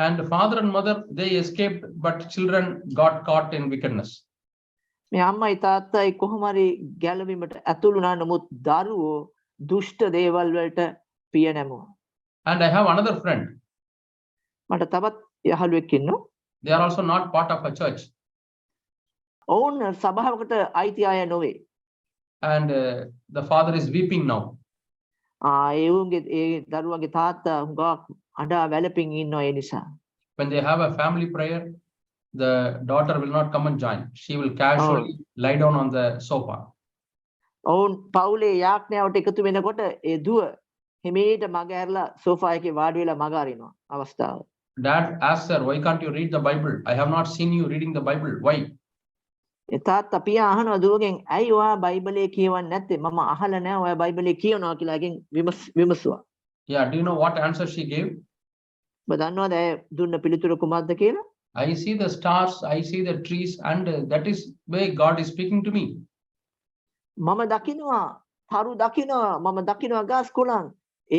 And father and mother, they escaped, but children got caught in wickedness. මේ අම්මයි තාත්තයි කොහොම හරි ගැලවීමට ඇතුළු වුණා නමුත් දරුවෝ දුෂ්ට දේවල් වලට පිය නැමුවා. And I have another friend. මට තවත් යහළුවෙක් ඉන්නවා. They are also not part of a church. ඔවුන් සභාවකට අයිති අය නොවේ. And the father is weeping now. ඒ උන්ගේ ඒ දරුවගේ තාත්තා හුඟක් අඬා වැළපින් ඉන්නවා ඒ නිසා. When they have a family prayer, the daughter will not come and join. She will casually lie down on the sofa. ඔවුන් පවුලේ යාඥාවට එකතු වෙනකොට ඒ දුව හිමීට මග ඇරලා සෝෆා එකේ වාඩි වෙලා මග අරිනවා අවස්ථාව. Dad asks her, why can't you read the Bible? I have not seen you reading the Bible. Why? ඒ තාත්තා පියා අහනවා දුවගෙන් ඇයි ඔයා බයිබලයේ කියවන්නේ නැත්තේ? මම අහලා නැහැ ඔයා බයිබලයේ කියනවා කියලා එකෙන් විමසුවා. Yeah, do you know what answer she gave? ඔබ දන්නවද ඇය දුන්න පිළිතුර කුමක්ද කියලා? I see the stars, I see the trees, and that is where God is speaking to me. මම දකිනවා තරු දකිනවා මම දකිනවා ගස් කොළන්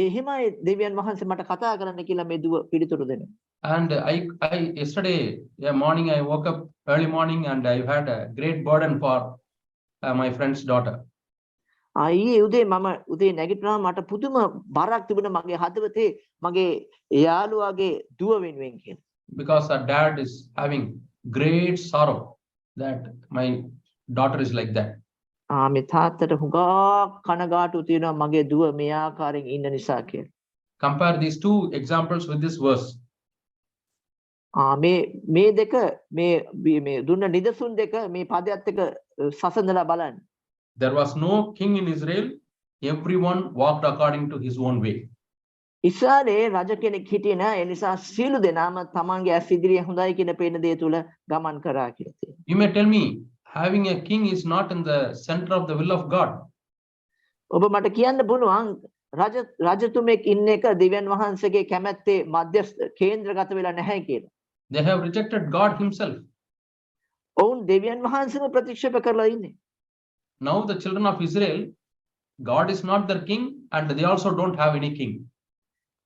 එහෙමයි දෙවියන් වහන්සේ මට කතා කරන්න කියලා මේ දුව පිළිතුරු දෙනවා. And I yesterday morning I woke up early morning and I had a great burden for my friend's daughter. ඊයේ උදේ මම උදේ නැගිටිනවා මට පුදුම බරක් තිබුණා මගේ හදවතේ මගේ යාළුවාගේ දුව වෙනුවෙන් කියලා. Because her dad is having great sorrow that my daughter is like that. මේ තාත්තට හුඟක් කනගාටු තියෙනවා මගේ දුව මේ ආකාරයෙන් ඉන්න නිසා කියලා. Compare these two examples with this verse. මේ දෙක මේ දුන්න නිදසුන් දෙක මේ පදයට එක සසඳලා බලන්න. There was no king in Israel. Everyone walked according to his own way. ඉස්රායලේ රජ කෙනෙක් හිටියේ නෑ ඒ නිසා සියලු දෙනාම තමන්ගේ ඇස් ඉදිරියේ හොඳයි කියන පේන දේ තුල ගමන් කරා කියලා තියෙනවා. You may tell me, having a king is not in the center of the will of God. ඔබ මට කියන්න පුළුවන් රජතුමෙක් ඉන්න එක දෙවියන් වහන්සේගේ කැමැත්තේ මධ්‍යස්ථ කේන්ද්‍රගත වෙලා නැහැ කියලා. They have rejected God himself. ඔවුන් දෙවියන් වහන්සේම ප්‍රතික්ෂේප කරලා ඉන්නේ. Now the children of Israel, God is not their king and they also don't have any king.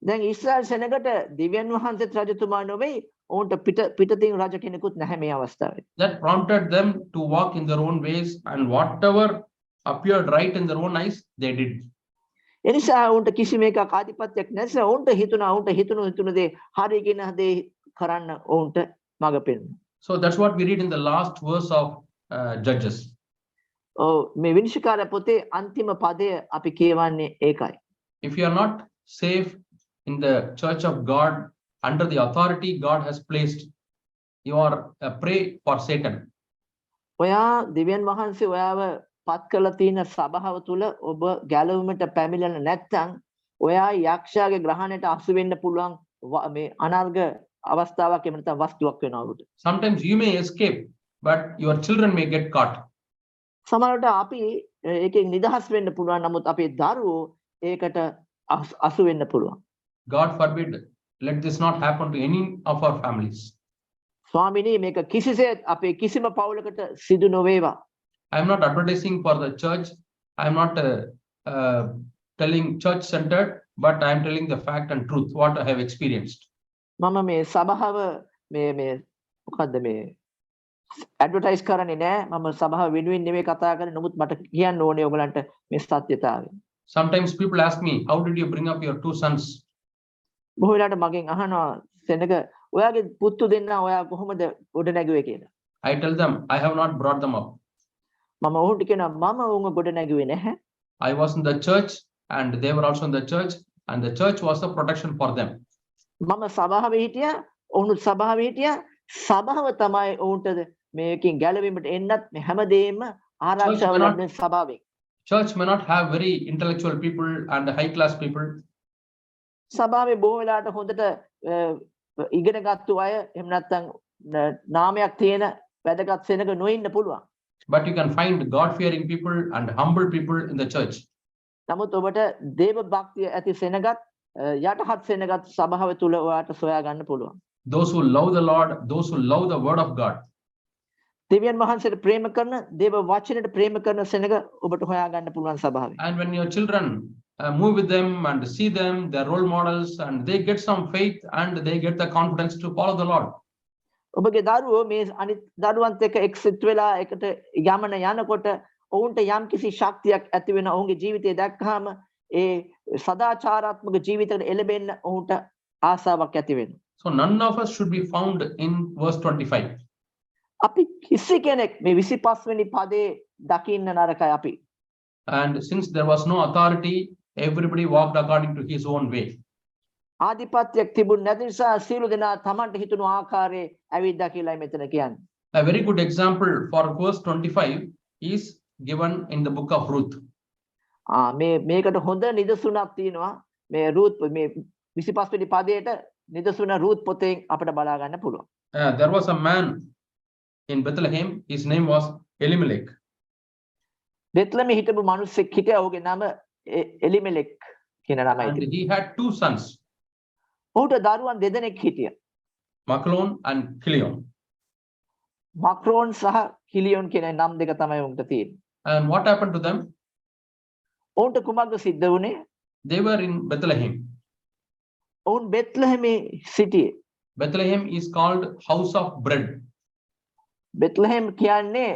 දැන් ඊශ්‍රායල් සෙනගට දෙවියන් වහන්සේත් රජතුමා නොවේ ඔවුන්ට පිටතින් රජ කෙනෙකුත් නැහැ මේ අවස්ථාවේ. That prompted them to walk in their own ways and whatever appeared right in their own eyes, they did. ඒ නිසා ඔවුන්ට කිසිම එකක් ආධිපත්‍යයක් නැස ඔවුන්ට හිතුණු දේ හරි කියන දේ කරන්න ඔවුන්ට මඟ පෙන්වනවා. So that's what we read in the last verse of Judges. මේ විනිශ්චයකාර පොතේ අන්තිම පදය අපි කියවන්නේ ඒකයි. If you are not safe in the church of God under the authority God has placed, you are a prey for Satan. ඔයා දෙවියන් වහන්සේ ඔයාව පත් කරලා තියෙන සභාව තුල ඔබ ගැලවීමට පැමිණෙන්නේ නැත්නම් ඔයා යක්ෂයාගේ ග්‍රහණයට අසු වෙන්න පුළුවන් මේ අනර්ග අවස්ථාවක් එහෙම නැත්නම් වස්තුවක් වෙනවා උඩ. Sometimes you may escape, but your children may get caught. සමහරවිට අපි ඒකෙන් නිදහස් වෙන්න පුළුවන් නමුත් අපේ දරුවෝ ඒකට අසු වෙන්න පුළුවන්. God forbid, let this not happen to any of our families. ස්වාමිනේ මේක කිසිසේත් අපේ කිසිම පවුලකට සිදු නොවේවා. I am not advertising for the church. I am not telling church centered, but I am telling the fact and truth, what I have experienced. මම මේ සභාව මේ මොකද්ද මේ ඇඩ්වර්ටයිස් කරන්නේ නෑ මම සභාව වෙනුවෙන් නෙමෙයි කතා කරන්නේ නමුත් මට කියන්න ඕනේ ඔයගලන්ට මේ සත්‍යතාවය. Sometimes people ask me, how did you bring up your two sons? බොහෝ වෙලාවට මගෙන් අහනවා සෙනග ඔයාගේ පුතු දෙන්න ඔයා කොහොමද ගොඩ නැගුවේ කියලා. I tell them, I have not brought them up. මම ඔහුට කියනවා මම උන්ව ගොඩ නැගුවේ නැහැ. I was in the church and they were also in the church and the church was the protection for them. මම සභාවේ හිටියා ඔවුනුත් සභාවේ හිටියා සභාව තමයි ඔවුන්ට මේකෙන් ගැලවීමට එන්නත් මේ හැමදේම ආරක්ෂා වෙන සභාවෙන්. Church may not have very intellectual people and high class people. සභාවේ බොහෝ වෙලාවට හොඳට ඉගෙනගත්තු අය එහෙම නැත්නම් නාමයක් තියෙන වැදගත් සෙනග නොඉන්න පුළුවන්. But you can find God fearing people and humble people in the church. නමුත් ඔබට දේව භක්තිය ඇති සෙනගත් යටහත් සෙනගත් සභාව තුල ඔයාට සොයා ගන්න පුළුවන්. Those who love the Lord, those who love the word of God. දෙවියන් වහන්සේට ප්‍රේම කරන දේව වචනයට ප්‍රේම කරන සෙනග ඔබට හොයා ගන්න පුළුවන් සභාවේ. And when your children move with them and see them, their role models, and they get some faith and they get the confidence to follow the Lord. ඔබගේ දරුවෝ මේ අනිත් දරුවන්ත් එක්ක එක්සෙට් වෙලා එකට යමන යනකොට ඔවුන්ට යම් කිසි ශක්තියක් ඇති වෙන ඔවුන්ගේ ජීවිතය දැක්කහම ඒ සදාචාරාත්මක ජීවිතයකට එළඹෙන්න ඔවුන්ට ආසාවක් ඇති වෙනවා. So none of us should be found in verse 25. අපි කිසි කෙනෙක් මේ 25 වෙනි පදේ දකින්න නරකයි අපි. And since there was no authority, everybody walked according to his own way. ආධිපත්‍යයක් තිබුණ නැති නිසා සියලු දෙනා තමන්ට හිතුණු ආකාරයේ ඇවිද්දා කියලායි මෙතන කියන්නේ. A very good example for verse 25 is given in the book of Ruth. මේකට හොඳ නිදසුනක් තියෙනවා. මේ රූත් මේ 25 වෙනි පදයට නිදසුන රූත් පොතෙන් අපිට බලා ගන්න පුළුවන්. There was a man in Bethlehem, his name was Elimelech. බෙත්ලෙමේ හිටපු මිනිස්සෙක් හිටියා. ඔහුගේ නම එලිමෙලෙක් කියන නමයි. And he had two sons, ඔහුට දරුවන් දෙදෙනෙක් හිටියා. Machlon and Chilion. මක්‍රෝන් සහ කිලියොන් කියන නම් දෙක තමයි උන්ට තියෙන්නේ. And what happened to them? ඔවුන්ට කුමක්ද සිද්ධ වුණේ? They were in Bethlehem. ඔවුන් බෙත්ලෙහෙමේ සිටියේ. Bethlehem is called house of bread. බෙත්ලෙහෙම් කියන්නේ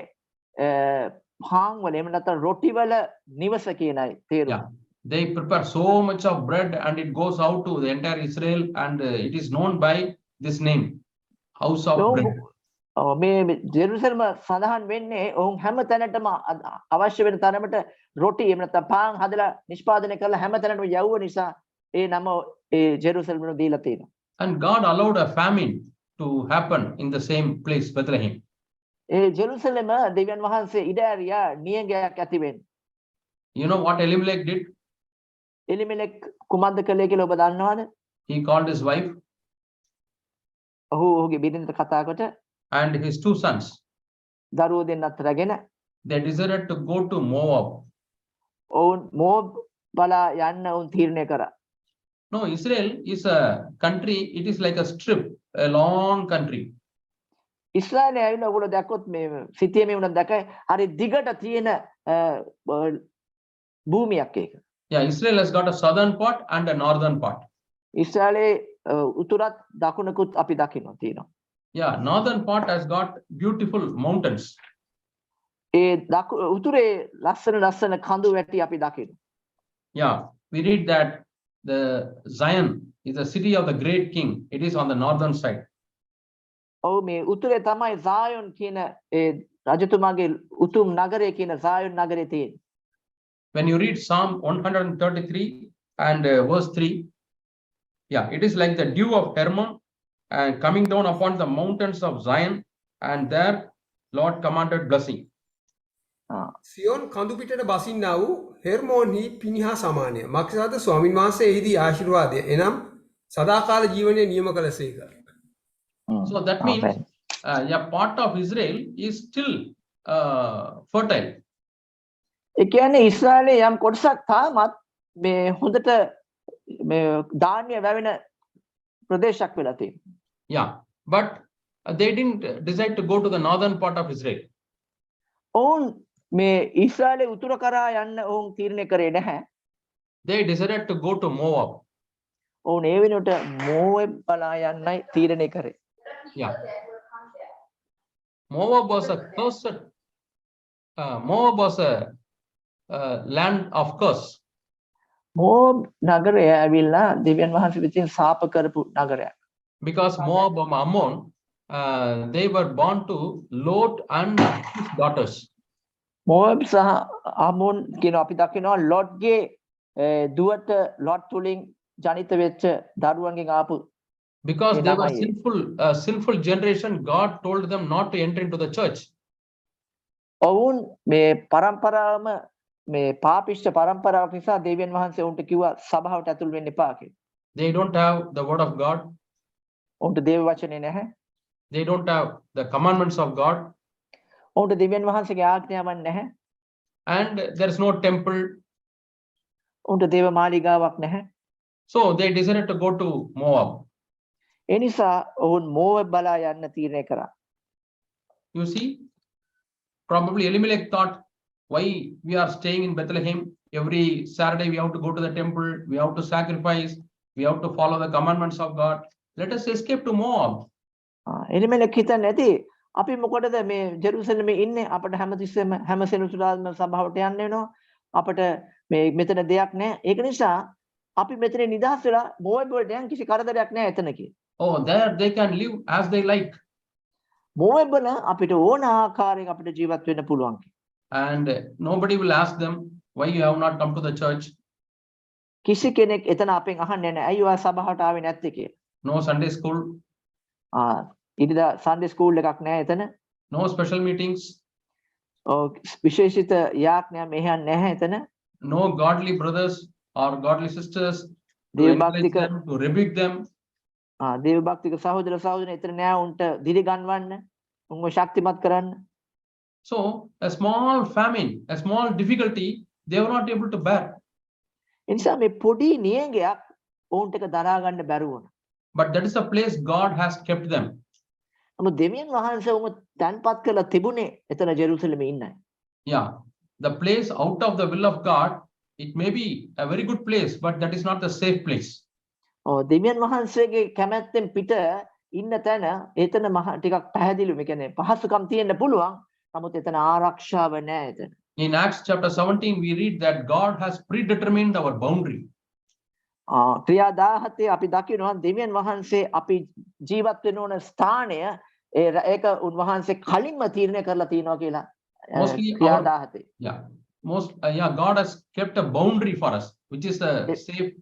පාන් වල එහෙම නැත්නම් රොටි වල නිවස කියනයි තේරුම. Yeah. They prepare so much of bread and it goes out to the entire Israel, and it is known by this name, house of bread. මේ ජෙරුසලම සඳහන් වෙන්නේ ඔවුන් හැම තැනටම අවශ්‍ය වෙන තරමට රොටි එහෙම නැත්නම් පාන් හදලා නිෂ්පාදනය කරලා හැම තැනටම යවුව නිසා ඒ නම ඒ ජෙරුසලමට දීලා තියෙනවා. And God allowed a famine to happen in the same place, Bethlehem. ඒ ජෙරුසලම දෙවියන් වහන්සේ ඉඩ ඇරියා නියඟයක් ඇති වෙන්න. You know what Elimelech did? එලිමෙලෙක් කුමක්ද කළේ කියලා ඔබ දන්නවද? He called his wife ඔහු ඔහුගේ බිරිඳට කතා කොට and his two sons. දරුවෝ දෙන්නත් රැගෙන They decided to go to Moab. ඔවුන් මෝබ් බලා යන්න ඔවුන් තීරණය කරා. No, Israel is a country, it is like a strip, a long country. ඉස්රායලේ ඇවිල්ලා ඔයගොල්ලෝ දැක්කොත් මේ සිටියේ මේ උනත් දැකයි හරි දිගට තියෙන භූමියක් ඒක. Yeah, Israel has got a southern part and a northern part. ඉස්රායලේ උතුරත් දකුණකුත් අපි දකින්න තියෙනවා. Yeah, northern part has got beautiful mountains. ඒ උතුරේ ලස්සන කඳු වැටි අපි දකින්න. Yeah, we read that the Zion is the city of the great king. It is on the northern side. ඔව් මේ උතුරේ තමයි සායොන් කියන ඒ රජතුමාගේ උතුම් නගරය කියන සායොන් නගරේ තියෙන්නේ. When you read Psalm 133 and verse 3, yeah, it is like the dew of Hermon and coming down upon the mountains of Zion, and there Lord commanded blessing. Zion කඳු පිටට බසින්නා වූ හෙර්මෝන්හි පිනිහා සමානය. මක්සාද ස්වාමින් වහන්සේ එහිදී ආශිර්වාදය එනම් සදාකාල ජීවනය නියම කළසේක. So that means a part of Israel is still fertile. ඒ කියන්නේ ඉස්රායලේ යම් කොටසක් තාමත් මේ හොඳට මේ ධාන්‍ය වැවෙන ප්‍රදේශයක් වෙලා තියෙනවා. Yeah, but they didn't decide to go to the northern part of Israel. ඔවුන් මේ ඉස්රායලේ උතුර කරා යන්න ඔවුන් තීරණය කරේ නැහැ. They decided to go to Moab. ඔවුන් ඒ වෙනුවට මෝවැබ් බලා යන්නයි තීරණය කරේ. Yeah. Moab was a cursed. Moab was a land of curse. මෝවැබ් නගරය ඇවිල්ලා දෙවියන් වහන්සේ විසින් ශාප කරපු නගරයක්. Because Moab and Ammon, they were born to Lot and his daughters. මෝවැබ් සහ ආමෝන් කියන අපි දකිනවා ලොට්ගේ දුවට ලොට් තුලින් ජනිත වෙච්ච දරුවන්ගෙන් ආපු. Because they were sinful generation, God told them not to enter into the church. ඔවුන් මේ පරම්පරාවම මේ පාපිෂ්ඨ පරම්පරාවක් නිසා දෙවියන් වහන්සේ උන්ට කිව්වා සභාවට ඇතුල් වෙන්න එපා කියලා. They don't have the word of God. උන්ට දේව වචනේ නැහැ. They don't have the commandments of God. උන්ට දෙවියන් වහන්සේගේ ආඥාවක් නැහැ. And there is no temple. උන්ට දේව මාලිගාවක් නැහැ. So they decided to go to Moab. ඒ නිසා ඔවුන් මෝවැබ් බලා යන්න තීරණය කරා. You see, probably Elimelech thought, why we are staying in Bethlehem? Every Saturday we have to go to the temple, we have to sacrifice, we have to follow the commandments of God. Let us escape to Moab. එනිමෙලක් හිතන්නේ නැති අපි මොකටද මේ ජෙරුසලමේ ඉන්නේ අපිට හැමතිස්සෙම හැම සෙනසුරාදාම සභාවට යන්න වෙනවා අපිට මේ මෙතන දෙයක් නැහැ ඒක නිසා අපි මෙතන නිදහස් වෙලා මොවබ් වලට යන් කිසි කරදරයක් නැහැ එතන කිය. Oh, there they can live as they like. මොවබ් වල අපිට ඕන ආකාරයක අපිට ජීවත් වෙන්න පුළුවන්. And nobody will ask them why you have not come to the church. කිසි කෙනෙක් එතන අපෙන් අහන්නේ නැහැ ඇයි ඔයා සභාවට ආවේ නැත්තේ කියලා. No Sunday school. ඉතින් සන්ඩේ ස්කූල් එකක් නැහැ එතන. No special meetings. විශේෂිත යාඥා මෙහෙයන් නැහැ එතන. No godly brothers or godly sisters to දේවභක්තික encourage them, to rebuke them. දේවභක්තික සහෝදර සහෝදරයන් එතන නෑ උන්ට දිරි ගන්වන්න උන්ව ශක්තිමත් කරන්න. So a small famine, a small difficulty, they were not able to bear. ඒ නිසා මේ පොඩි නියඟයක් උන්ට එක දරා ගන්න බැරුව වුණා. But that is the place God has kept them. නමුත් දෙවියන් වහන්සේ උන්ව තැන්පත් කරලා තිබුණේ එතන ජෙරුසලමේ ඉන්නයි. Yeah, the place out of the will of God, it may be a very good place, but that is not the safe place. දෙවියන් වහන්සේගේ කැමැත්තෙන් පිට ඉන්න තැන එතන ටිකක් පැහැදිලිව මේ කියන්නේ පහසුකම් තියෙන්න පුළුවන්. නමුත් එතන ආරක්ෂාව නැහැ එතන. In Acts chapter 17, we read that God has predetermined our boundary. ක්‍රියා 17 අපි දකිනවා දෙවියන් වහන්සේ අපි ජීවත් වෙන්න ඕන ස්ථානය ඒක උන්වහන්සේ කලින්ම තීරණය කරලා තියෙනවා කියලා. ක්‍රියා 17. Yeah, God has kept a boundary for us, which is the safe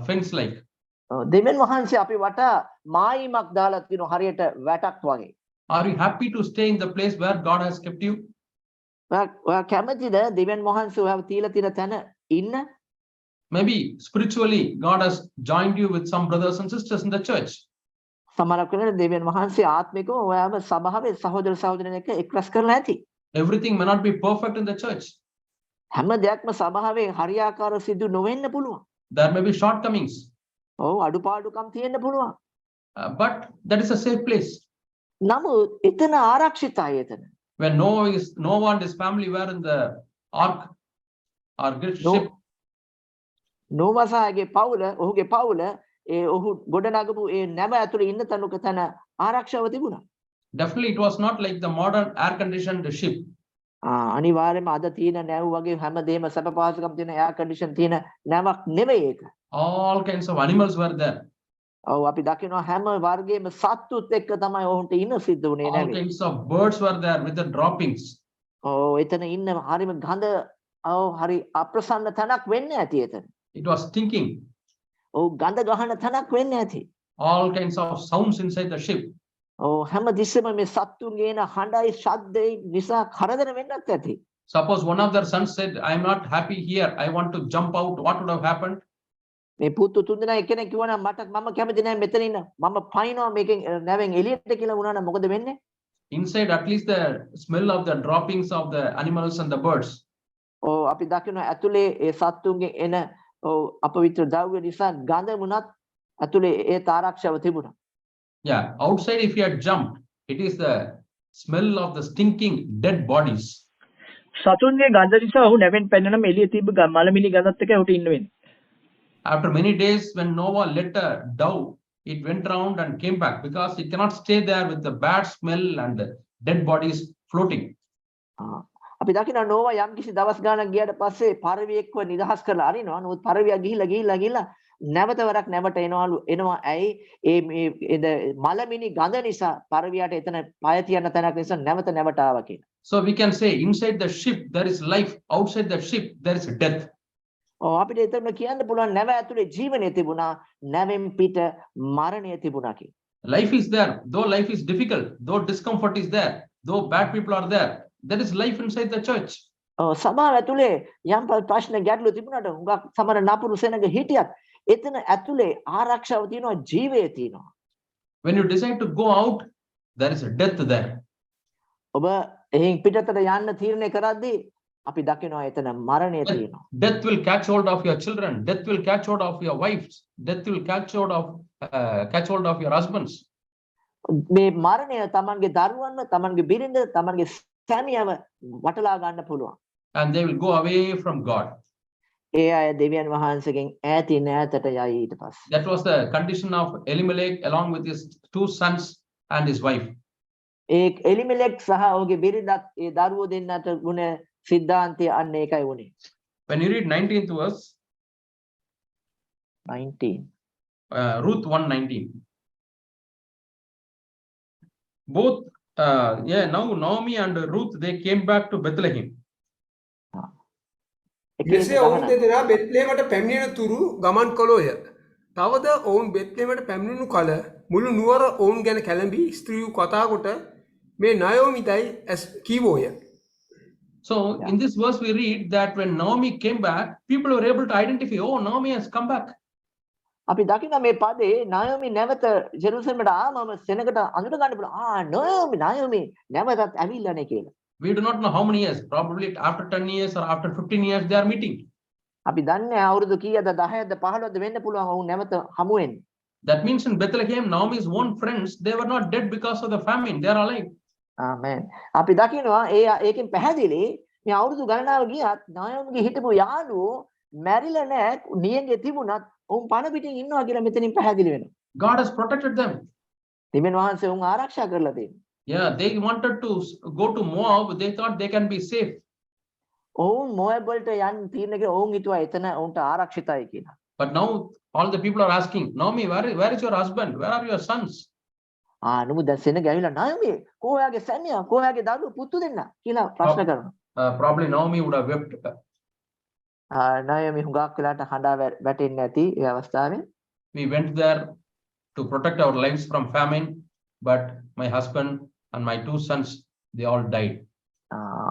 fence like. දෙවියන් වහන්සේ අපි වටා මායිමක් දාලා තියෙනවා හරියට වැටක් වගේ. Are you happy to stay in the place where God has kept you? ඔයා කැමතිද දෙවියන් වහන්සේ ඔයාව තියලා තියෙන තැන ඉන්න? Maybe spiritually God has joined you with some brothers and sisters in the church. සමහරක් වෙලාවට දෙවියන් වහන්සේ ආත්මිකව ඔයාව සභාවේ සහෝදර සහෝදරයන් එක්ක එක්රස් කරලා ඇති. Everything may not be perfect in the church. හැම දෙයක්ම සභාවේ හරියාකාරව සිදු නොවෙන්න පුළුවන්. There may be shortcomings. ඔව් අඩුපාඩුකම් තියෙන්න පුළුවන්. But that is a safe place. නමුත් එතන ආරක්ෂිතයි එතන. When Noah and his family were in the ark or great ship. නෝවාගේ පවුල ඔහුගේ පවුල ඔහු ගොඩනගපු ඒ නැව ඇතුළේ ඉන්න තැනක තැන ආරක්ෂාව තිබුණා. Definitely it was not like the modern air conditioned ship. අනිවාර්යයෙන්ම අද තියෙන නැව වගේ හැමදේම සැප පහසුකම් තියෙන එයා කන්ඩිෂන් තියෙන නැවක් නෙවෙයි ඒක. All kinds of animals were there. ඔව් අපි දකිනවා හැම වර්ගයේම සත්තුත් එක්ක තමයි ඔවුන්ට ඉන්න සිද්ධ වුණේ All නැවේ. kinds of birds were there with the droppings. ඔව් එතන ඉන්න හරිම ගඳ හරි අප්‍රසන්න තැනක් වෙන්න ඇති එතන. It was stinking. ඔව් ගඳ ගහන තැනක් වෙන්න ඇති. All kinds of sounds inside the ship. ඔව් හැම දිස්සෙම මේ සත්තුන්ගේ එන හඬයි ශබ්දයි නිසා කරදර වෙන්නත් ඇති. Suppose one of their sons said, I am not happy here, I want to jump out, what would have happened? මේ පුතු තුන්දෙනා එක්කෙනෙක් කිව්වනම් මම කැමති නැහැ මෙතන ඉන්න. මම පයින්නවා මේකෙන් නැවෙන් එළියට කියලා වුණා නම් මොකද වෙන්නේ? Inside at least the smell of the droppings of the animals and the birds. ඔව් අපි දකිනවා ඇතුලේ ඒ සත්තුන්ගේ එන අපවිත්‍ර ද්‍රව්‍ය නිසා ගඳ වුණත් ඇතුලේ ඒ තාරක්ෂාව තිබුණා. Yeah, outside if you had jumped, it is the smell of the stinking dead bodies. සතුන්ගේ ගඳ නිසා ඔහු නැවෙන් පැනනම එළිය තිබ්බ මලමිණි ගඳත් එක්ක උට ඉන්න වෙන්නේ. After many days when Noah let a dove, it went around and came back because it cannot stay there with the bad smell and the dead bodies floating. අපි දකිනවා නෝවා යම් කිසි දවස් ගානක් ගියාට පස්සේ පරවියෙක්ව නිදහස් කරලා අරිනවා. නමුත් පරවියා ගිහිලා නැවත වරක් නැවට එනවා. ඇයි ඒ මලමිණි ගඳ නිසා පරවියාට එතන පය තියන්න තැනක් නිසා නැවත ආවා කියලා. So we can say inside the ship there is life, outside the ship there is death. අපිට එතන කියන්න පුළුවන් නැව ඇතුලේ ජීවනය තිබුණා, නැවෙන් පිට මරණය තිබුණා කියලා. Life is there, though life is difficult, though discomfort is there, though bad people are there, there is life inside the church. සභාව ඇතුලේ යම් ප්‍රශ්න ගැටලු තිබුණාට හුඟක් සමහර නපුරු සෙනඟ හිටියත් එතන ඇතුලේ ආරක්ෂාව තියෙනවා, ජීවය තියෙනවා. When you decide to go out, there is a death there. ඔබ එහෙන් පිටතට යන්න තීරණය කරද්දී අපි දකිනවා එතන මරණය තියෙනවා. Death will catch hold of your children, death will catch hold of your wives, death will catch hold of your husbands. මේ මරණය තමන්ගේ දරුවන්ව, තමන්ගේ බිරිඳ, තමන්ගේ සැමියව වටලා ගන්න පුළුවන්. And they will go away from God. ඒ අය දෙවියන් වහන්සේගෙන් ඈතින් ඈතට යයි ඊට පස්සේ. That was the condition of Elimelech along with his two sons and his wife. ඒ එලිමෙලෙක් සහ ඔහුගේ බිරිඳත් ඒ දරුවෝ දෙන්නට ගුණ සිද්ධාන්තය අන්න ඒකයි වුනේ. When you read 19th verse, 19. Ruth 1:19. Both, now Naomi and Ruth, they came back to Bethlehem. මෙසේ ඔවුන් දෙදෙනා බෙත්ලේමට පැමිණෙන තුරු ගමන් කළෝය. තවද ඔවුන් බෙත්ලේමට පැමිණුණු කල මුළු නුවර ඔවුන් ගැන කැළඹි ස්ත්‍රියු කතා කොට මේ නයෝමිටයි කීවෝය. So in this verse we read that when Naomi came back, people were able to identify, oh, Naomi has come back. අපි දකින මේ පදේ නායෝමි නැවත ජෙරුසලමට ආවම සෙනගට අඳුර ගන්න පුළුවන්. නායෝමි නැවතත් ඇවිල්ලානේ කියලා. We do not know how many years, probably after 10 years or after 15 years they are meeting. අපි දන්නේ අවුරුදු කීයද 10ද 15ද වෙන්න පුළුවන් ඔවුන් නැවත හමු වෙන්නේ. That means in Bethlehem, Naomi's own friends, they were not dead because of the famine. They are alive. ආමෙන්. අපි දකිනවා ඒකෙන් පැහැදිලි මේ අවුරුදු ගණනාව ගියත් නායෝමිගේ හිටපු යාළුවෝ මැරිලා නැහැ නියඟේ තිබුණත් ඔවුන් පණ පිටින් ඉන්නවා කියලා මෙතනින් පැහැදිලි වෙනවා. God has protected them. දෙවියන් වහන්සේ ඔවුන් ආරක්ෂා කරලා තියෙනවා. Yeah, they wanted to go to Moab. They thought they can be safe. ඔවුන් මොයබ් වලට යන්න තීරණය කළා ඔවුන් හිතුවා එතන ඔවුන්ට ආරක්ෂිතයි කියලා. But now all the people are asking, Naomi, where is your husband? Where are your sons? නමුත් දැන් සෙනග ඇවිල්ලා නායෝමි කොහොයාගේ සැමියා කොහොයාගේ දරුවෝ පුතු දෙන්න කියලා ප්‍රශ්න කරනවා. Probably Naomi would have wept. නායෝමි හුඟක් වෙලාට හඬා වැටෙන්නේ නැති ඒ අවස්ථාවේ. We went there to protect our lives from famine, but my husband and my two sons, they all died.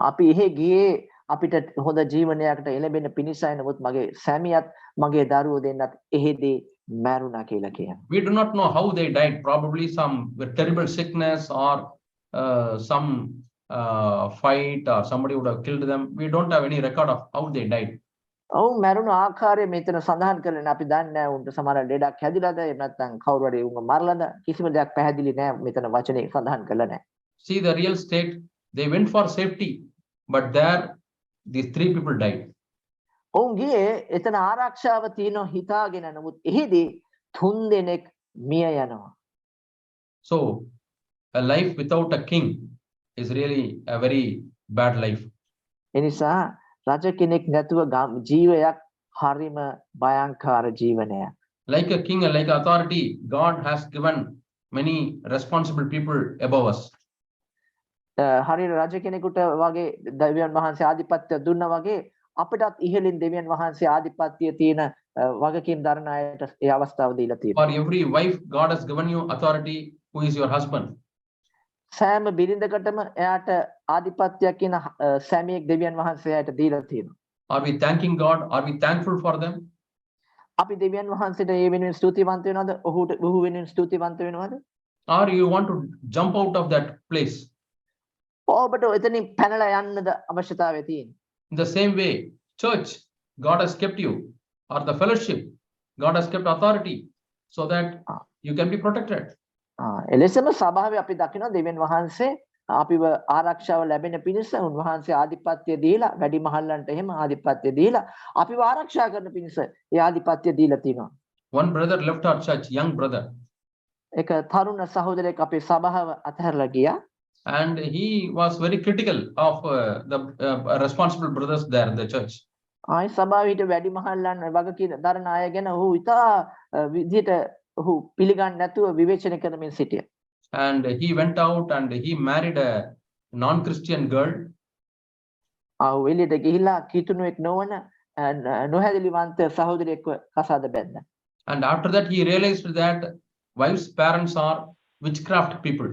අපි එහෙ ගියේ අපිට හොඳ ජීවනයකට එළඹෙන්න පිණිසයි. නමුත් මගේ සැමියාත් මගේ දරුවෝ දෙන්නත් එහෙදී මැරුණා කියලා කියනවා. We do not know how they died. Probably some terrible sickness or some fight or somebody would have killed them. We don't have any record of how they died. ඔවුන් මැරුණු ආකාරය මෙතන සඳහන් කරලා නැහැ. අපි දන්නේ නැහැ උන්ට සමහර ලෙඩක් හැදිලාද එහෙම නැත්නම් කවුරු හරි උන්ව මරලාද කිසිම දෙයක් පැහැදිලි නැහැ මෙතන වචනේ සඳහන් කරලා නැහැ. See the real state. They went for safety, but there these three people died. ඔවුන් ගියේ එතන ආරක්ෂාව තියෙනවා හිතාගෙන නමුත් එහිදී තුන් දෙනෙක් මිය යනවා. So a life without a king is really a very bad life. එනිසා රජ කෙනෙක් නැතුව ජීවයක් හරිම භයංකාර ජීවනයක්. Like a king and like authority, God has given many responsible people above us. හරියට රජ කෙනෙකුට වගේ දෙවියන් වහන්සේ ආධිපත්‍ය දුන්නා වගේ අපිටත් ඉහළින් දෙවියන් වහන්සේ ආධිපත්‍ය තියෙන වගකීම් දරන අයට ඒ අවස්ථාව දීලා තියෙනවා. For every wife, God has given you authority, who is your husband. සෑම බිරිඳකටම එයාට ආධිපත්‍යයක් කියන සැමියෙක් දෙවියන් වහන්සේ එයාට දීලා තියෙනවා. Are we thanking God? Are we thankful for them? අපි දෙවියන් වහන්සේට ඒ වෙනුවෙන් ස්තුතිවන්ත වෙනවද? ඔහු වෙනුවෙන් ස්තුතිවන්ත වෙනවද? Or you want to jump out of that place? ඔබට එතනින් පැනලා යන්නද අවශ්‍යතාවය තියෙන්නේ? In the same way, church, God has kept you, or the fellowship, God has kept authority so that you can be protected. එලෙසම සභාවේ අපි දකිනවා දෙවියන් වහන්සේ අපිව ආරක්ෂාව ලැබෙන පිණිස උන්වහන්සේ ආධිපත්‍ය දීලා වැඩිමහල්ලන්ට එහෙම ආධිපත්‍ය දීලා අපිව ආරක්ෂා කරන පිණිස ඒ ආධිපත්‍ය දීලා තිනවා. One brother left our church, young brother. එක තරුණ සහෝදරයෙක් අපේ සභාව අතහැරලා ගියා. And he was very critical of the responsible brothers there in the church. ආයි සභාවේ වැඩිමහල්ලන් වගකීම් දරන අය ගැන ඔහු ඉතා විදිහට ඔහු පිළිගන්නේ නැතුව විවේචනය කරමින් සිටියා. And he went out and he married a non-Christian girl. එළියට ගිහිලා කිතුණුවෙක් නොවන නොහැදිලිවන්ත සහෝදරියෙක්ව කසාද බැන්දා. And after that he realized that wife's parents are witchcraft people.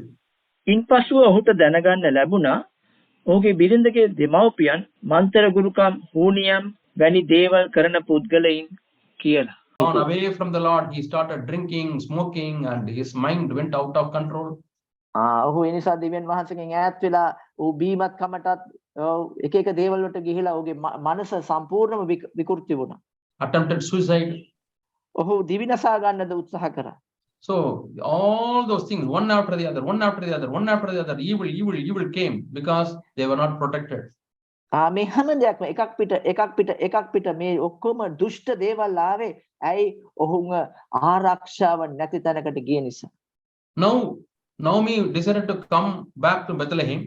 ඉන්පසුව ඔහුට දැනගන්න ලැබුණා ඔහුගේ බිරිඳගේ දෙමව්පියන් මන්තර ගුරුකම් හෝනියම් වැනි දේවල් කරන පුද්ගලයින් කියලා. Gone away from the Lord, he started drinking, smoking, and his mind went out of control. ඔහු ඒ නිසා දෙවියන් වහන්සේගෙන් ඈත් වෙලා ඔහු බීමත් කමටත් එක එක දේවල් වලට ගිහිලා ඔහුගේ මනස සම්පූර්ණයෙන්ම විකෘති වුණා. Attempted suicide. ඔහු දිවිනසා ගන්නද උත්සාහ කරා. So all those things, one after the other, one after the other, one after the other, evil came because they were not protected. මේ හැම දෙයක්ම එකක් පිට මේ ඔක්කොම දුෂ්ට දේවල් ආවේ ඇයි ඔහුම ආරක්ෂාව නැති තැනකට ගිය නිසා. Now Naomi decided to come back to Bethlehem.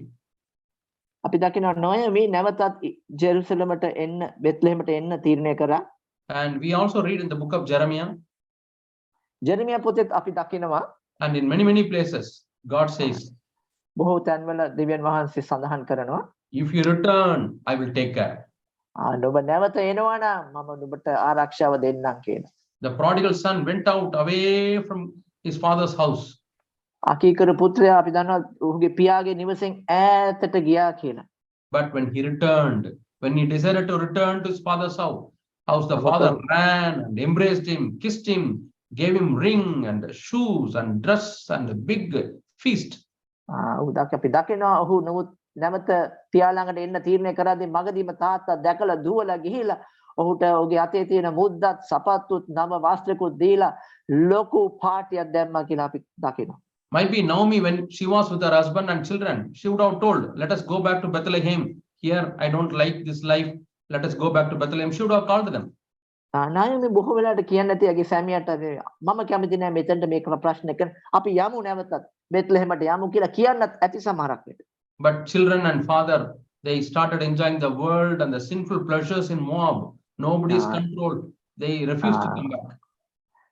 අපි දකිනවා නොයමි නැවතත් ජෙරුසලමට එන්න බෙත්ලෙහෙමට එන්න තීරණය කරා. And we also read in the book of Jeremiah, Jeremiah පොතේත් අපි දකිනවා and in many places, God says, බොහෝ තැන්වල දෙවියන් වහන්සේ සඳහන් කරනවා if you return, I will take care. නුඹ නැවත එනවා නම් මම නුඹට ආරක්ෂාව දෙන්නම් කියලා. The prodigal son went out away from his father's house. අකීකරු පුත්‍රයා අපි දන්නවා ඔහුගේ පියාගේ නිවසෙන් ඈතට ගියා කියලා. But when he returned, when he decided to return to his father's house, the father ran and embraced him, kissed him, gave him ring and shoes and dress and a big feast. අපි දකිනවා ඔහු නමුත් නැවත පියා ළඟට එන්න තීරණය කරද්දී මගදීම තාත්තා දැකලා දුවලා ගිහිලා ඔහුට ඔහුගේ අතේ තියෙන මුද්දත් සපත්තුත් නව වස්ත්‍රකුත් දීලා ලොකු පාටියක් දැම්මා කියලා අපි දකිනවා. Might be Naomi, when she was with her husband and children, she would have told, let us go back to Bethlehem. Here, I don't like this life. Let us go back to Bethlehem. She would have called them. නායමි බොහෝ වෙලාවට කියන්නේ නැති යගේ සැමියාට මම කැමති නෑ මෙතනට මේක ප්‍රශ්න කරන අපි යමු නැවතත් බෙත්ලෙහෙමට යමු කියලා කියන්නත් ඇති සමහරක් වෙලට. But children and father, they started enjoying the world and the sinful pleasures in Moab. Nobody is controlled. They refused to come back.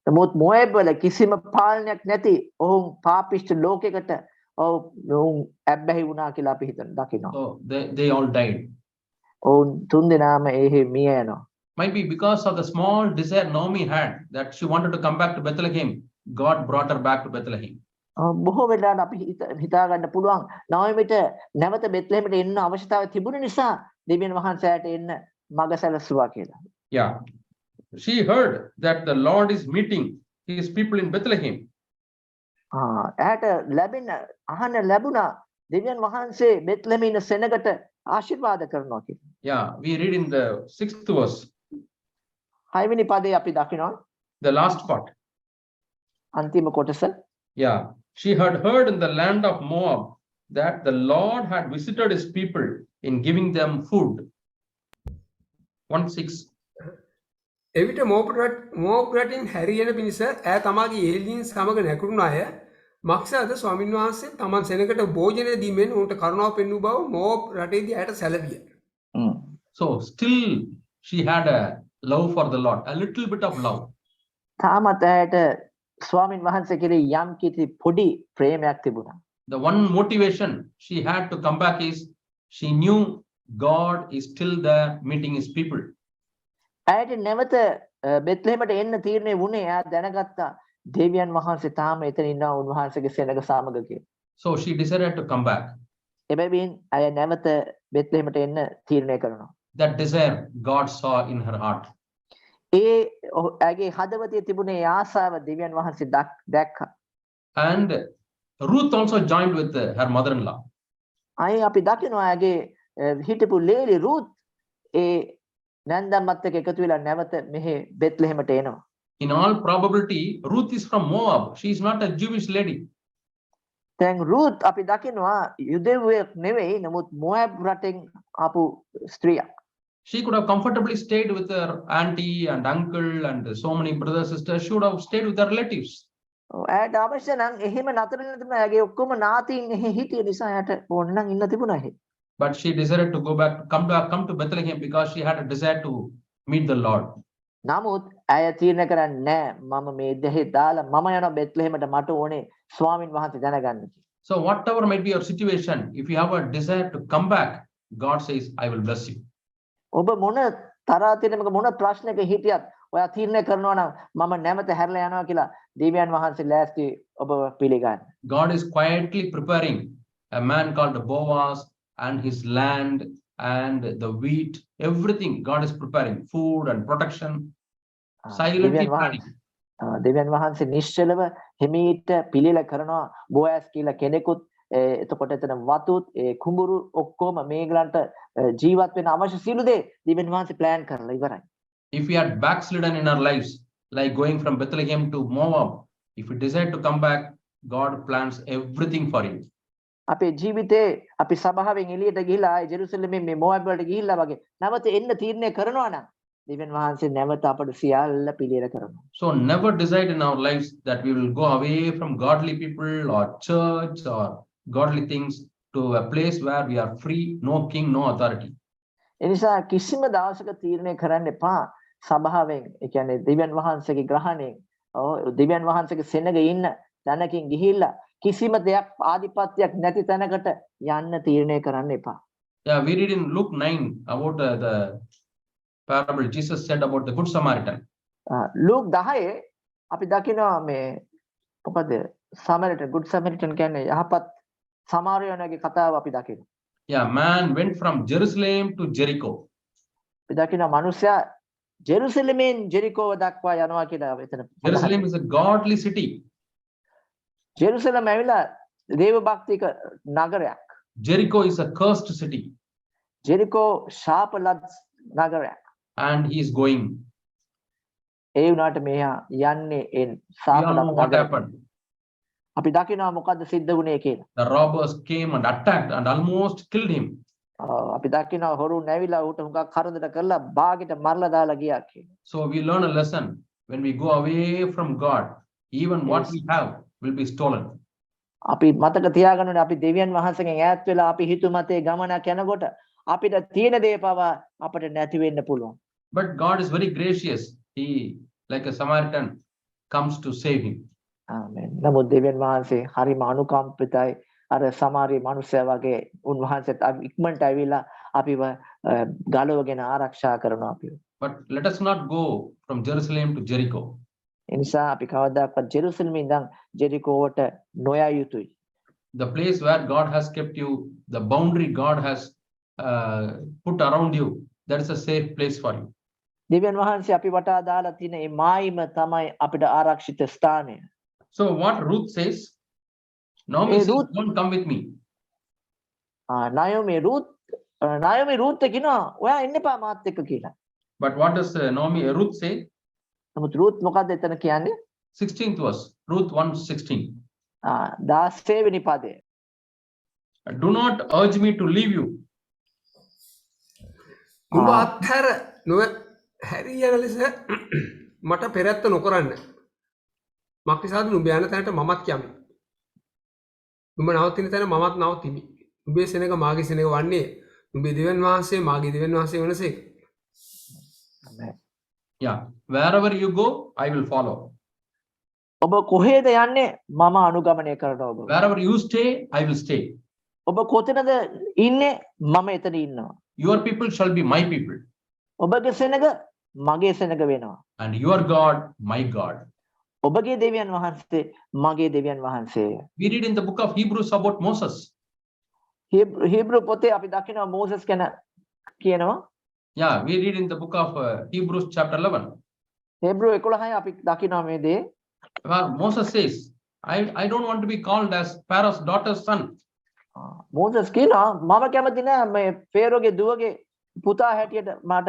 නමුත් මොයබ් වල කිසිම පාලනයක් නැති ඔවුන් පාපිෂ්ඨ ලෝකයකට ඔවුන් ඇබ්බැහි වුණා කියලා අපි දකිනවා. So they all died. ඔවුන් තුන්දෙනාම එහෙ මිය යනවා. Might be because of the small desire Naomi had that she wanted to come back to Bethlehem. God brought her back to Bethlehem. බොහෝ වෙලාවට අපි හිතා ගන්න පුළුවන් නායමිට නැවත බෙත්ලෙහෙමට එන්න අවශ්‍යතාවය තිබුණ නිසා දෙවියන් වහන්සේට එන්න මඟ සැලසුවා කියලා. Yeah. She heard that the Lord is meeting his people in Bethlehem. ඇයට අහන්න ලැබුණා දෙවියන් වහන්සේ බෙත්ලෙහෙම ඉන්න සෙනගට ආශිර්වාද කරනවා කියලා. Yeah, we read in the 6th verse. 6 වෙනි පදේ අපි දකිනවා. The last part. අන්තිම කොටස. Yeah. She had heard in the land of Moab that the Lord had visited his people in giving them food. 1:6. එවිට මෝප් රටින් හැරියන පිණිස ඈ තමාගේ ඒලියන් සමග නැකුණු අය මක්සාද ස්වාමීන් වහන්සේ තමන් සෙනගට භෝජනය දීමෙන් උන්ට කරුණාව පෙන්වූ බව මෝප් රටේදී ඇයට සැලවිය. So still she had a love for the Lord, a little bit of love. තාමත් ඇයට ස්වාමීන් වහන්සේ කෙරෙහි යම් කිසි පොඩි ප්‍රේමයක් තිබුණා. The one motivation she had to come back is she knew God is still there meeting his people. ඇයට නැවත බෙත්ලෙහෙමට එන්න තීරණය වුණේ එයා දැනගත්තා දෙවියන් වහන්සේ තාම එතන ඉන්නවා උන්වහන්සේගේ සෙනග සමග කියලා. So she decided to come back. එබැවින් ඇය නැවත බෙත්ලෙහෙමට එන්න තීරණය කරනවා. That desire God saw in her heart. ඇගේ හදවතේ තිබුණේ ආසාව දෙවියන් වහන්සේ දැක්කා. And Ruth also joined with her mother-in-law. අය අපි දකිනවා ඇගේ හිටපු ලේලි රුත් ඒ නැන්දම්මත් එක්ක එකතු වෙලා නැවත මෙහි බෙත්ලෙහෙමට එනවා. In all probability, Ruth is from Moab. She is not a Jewish lady. දැන් රුත් අපි දකිනවා යුදෙව්වෙක් නෙවෙයි නමුත් මොයබ් රටෙන් ආපු ස්ත්‍රියක්. She could have comfortably stayed with her auntie and uncle and so many brothers sisters. She would have stayed with her relatives. ඇයට අවශ්‍ය නම් එහෙම නතර වෙන්න තිබුණා. ඇගේ ඔක්කොම නාතීන් එහෙ හිටිය නිසා ඇයට ඕන නම් ඉන්න තිබුණා එහෙ. But she decided to go back, come to Bethlehem because she had a desire to meet the Lord. නමුත් ඇය තීරණය කරන්නේ නැහැ මම මේ දෙහි දාලා මම යනවා බෙත්ලෙහෙමට මට ඕනේ ස්වාමින් වහන්සේ දැනගන්න. So whatever might be your situation, if you have a desire to come back, God says, I will bless you. ඔබ මොන තරාතිරමක මොන ප්‍රශ්නක හිටියත් ඔයා තීරණය කරනවා නම් මම නැවත හැරලා යනවා කියලා දෙවියන් වහන්සේ ලෑස්ති ඔබ පිළිගන්න. God is quietly preparing a man called Boaz and his land and the wheat, everything God is preparing, food and protection, silently planning. දෙවියන් වහන්සේ නිශ්චලව හිමීට පිළිල කරනවා බෝයස් කියලා කෙනෙකුත් එතකොට එතන වතුත් ඒ කුඹුරු ඔක්කොම මේගලන්ට ජීවත් වෙන අවශ්‍ය සියලු දේ දෙවියන් වහන්සේ ප්ලෑන් කරලා ඉවරයි. If we had backslidden in our lives, like going from Bethlehem to Moab, if we decide to come back, God plans everything for you. අපේ ජීවිතේ අපි සභාවෙන් එළියට ගිහිලා ආයේ ජෙරුසලමෙන් මේ මොවාබ් වලට ගිහිල්ලා වගේ නැවත එන්න තීරණය කරනවා නම් දෙවියන් වහන්සේ නැවත අපට සියල්ල පිළියෙල කරනවා. So never decide in our lives that we will go away from godly people or church or godly things to a place where we are free, no king, no authority. ඒ නිසා කිසිම දවසක තීරණය කරන්න එපා සභාවෙන් ඒ කියන්නේ දෙවියන් වහන්සේගේ ග්‍රහණයෙන් දෙවියන් වහන්සේගේ සෙනග ඉන්න තැනකින් ගිහිල්ලා කිසිම දෙයක් ආධිපත්‍යයක් නැති තැනකට යන්න තීරණය කරන්න එපා. Yeah, we read in Luke 9 about the parable Jesus said about the Good Samaritan. Luke 10 අපි දකිනවා මේ මොකද සමරිටන් good samaritan කියන්නේ යහපත් සමාරියනගේ කතාව අපි දකිනවා. Yeah, man went from Jerusalem to Jericho. අපි දකිනවා මිනිසයා ජෙරුසලමෙන් ජෙරිකෝව දක්වා යනවා කියලා එතන. Jerusalem is a godly city. ජෙරුසලම ඇවිල්ලා දේව භක්තික නගරයක්. Jericho is a cursed city. ජෙරිකෝ ශාපලත් නගරයක්. And he is going. ඒ වුණාට මෙහා යන්නේ ඒ We all ශාපලත් know what නගරයට. happened. අපි දකිනවා මොකද්ද සිද්ධ වුණේ කියලා. The robbers came and attacked and almost killed him. අපි දකිනවා හොරුන් ඇවිල්ලා ඌට හුඟක් කරදර කරලා බාගෙට මරලා දාලා ගියා කියලා. So we learn a lesson. When we go away from God, even what we have will be stolen. අපි මතක තියාගන්න ඕනේ අපි දෙවියන් වහන්සේගෙන් ඈත් වෙලා අපි හිතුමතේ ගමනක් යනකොට අපිට තියෙන දේ පවා අපිට නැති වෙන්න පුළුවන්. But God is very gracious. He, like a Samaritan, comes to save him. ආමෙන්. නමුත් දෙවියන් වහන්සේ හරිම අනුකම්පිතයි. අර සමාරිය මිනිසයා වගේ උන්වහන්සේත් ඉක්මනට ඇවිල්ලා අපිව ගලවගෙන ආරක්ෂා කරනවා අපිව. But let us not go from Jerusalem to Jericho. ඒ නිසා අපි කවදාකවත් ජෙරුසලමේ ඉඳන් ජෙරිකෝවට නොයා යුතුයි. The place where God has kept you, the boundary God has put around you, that is a safe place for you. දෙවියන් වහන්සේ අපි වටා දාලා තියෙන මේ මායිම තමයි අපිට ආරක්ෂිත ස්ථානය. So what Ruth says, Naomi says, don't come with me. නායෝමි රුත් කියනවා ඔයා එන්න එපා මාත් එක්ක කියලා. But what does Ruth say? නමුත් රුත් මොකද්ද එතන කියන්නේ? 16th verse, Ruth 1:16. 16 වෙනි පදය. Do not urge me to leave you. නුඹ අත්හැර නොව හැරියන ලෙස මට පෙරත්ත නොකරන්න. මක්නිසාද නුඹ යන තැනට මමත් යමි. නුඹ නවතින තැන මමත් නවතිමි. නුඹේ සෙනග මාගේ සෙනග වන්නේ නුඹේ දෙවියන් වහන්සේ මාගේ දෙවියන් වහන්සේ වනසේක. Yeah, wherever you go, I will follow. ඔබ කොහෙද යන්නේ මම අනුගමනය කරනවා ඔබ. Wherever you stay, I will stay. ඔබ කොතනද ඉන්නේ මම එතන ඉන්නවා. Your people shall be my people. ඔබගේ සෙනග මගේ සෙනග වෙනවා. And your God, my God. ඔබගේ දෙවියන් වහන්සේ මගේ දෙවියන් වහන්සේ. We read in the book of Hebrews about Moses. හීබ්‍රු පොතේ අපි දකිනවා මෝසස් ගැන කියනවා. Yeah, we read in the book of Hebrews chapter 11. හීබ්‍රු 11 අපි දකිනවා මේ දේ. Where Moses says, I don't want to be called as Pharaoh's daughter's son. Moses කියනවා මම කැමති නෑ මේ ෆේරෝගේ දුවගේ පුතා හැටියට මට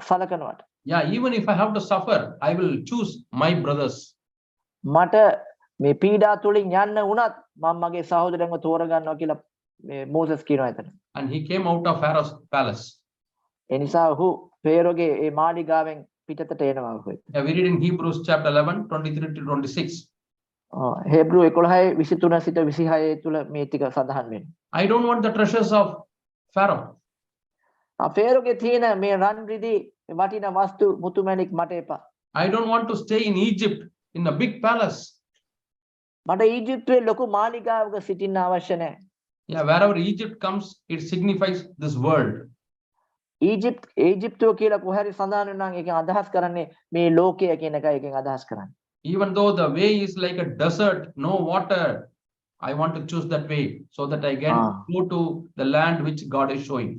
සලකනවට. Yeah, even if I have to suffer, I will choose my brothers. මට මේ පීඩා තුලින් යන්න වුණත් මම මගේ සහෝදරයන්ව තෝරගන්නවා කියලා මේ මෝසස් කියනවා එතන. And he came out of Pharaoh's palace. ඒ නිසා ඔහු ෆේරෝගේ ඒ මාලිගාවෙන් පිටතට එනවා ඔහු. Yeah, we read in Hebrews chapter 11, 23 to 26. හේබ්‍රු 11 23 සිට 26 තුල මේ ටික සඳහන් වෙනවා. I don't want the treasures of Pharaoh. ෆේරෝගේ තියෙන මේ රන් රිදී වටිනා වස්තු මුතුමැණික් මට එපා. I don't want to stay in Egypt in a big palace. මට ඊජිප්තුවේ ලොකු මාලිගාවක සිටින්න අවශ්‍ය නැහැ. Yeah, wherever Egypt comes, it signifies this world. ඊජිප්තුව කියලා කොහරි සඳහන් වෙනවා නම් ඒකෙන් අදහස් කරන්නේ මේ ලෝකය කියන එකයි ඒකෙන් අදහස් කරන්නේ. Even though the way is like a desert, no water, I want to choose that way so that I can go to the land which God is showing.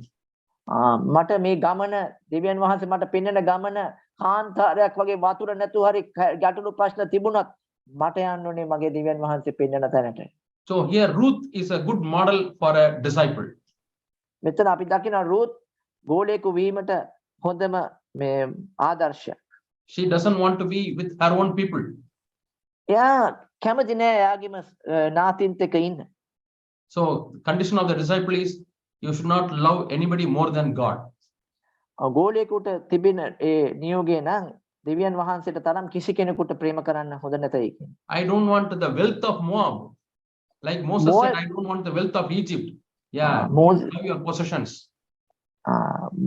මට මේ ගමන දෙවියන් වහන්සේ මට පෙන්වන ගමන කාන්තාරයක් වගේ වතුර නැතුව හරි ගැටලු ප්‍රශ්න තිබුණත් මට යන්න ඕනේ මගේ දෙවියන් වහන්සේ පෙන්වන තැනට. So here Ruth is a good model for a disciple. මෙතන අපි දකින රුත් ගෝලයෙකු වීමට හොඳම මේ ආදර්ශයක්. She doesn't want to be with her own people. එයා කැමති නෑ එයාගේම නාතින්ත් එක්ක ඉන්න. So condition of the disciple is you should not love anybody more than God. ගෝලයෙකුට තිබෙන ඒ නියෝගය නම් දෙවියන් වහන්සේට තරම් කිසි කෙනෙකුට ප්‍රේම කරන්න හොඳ නැතයි කියන්නේ. I don't want the wealth of Moab. Like Moses Moab- said, I don't want the wealth of Egypt. Yeah, Moses- love your possessions.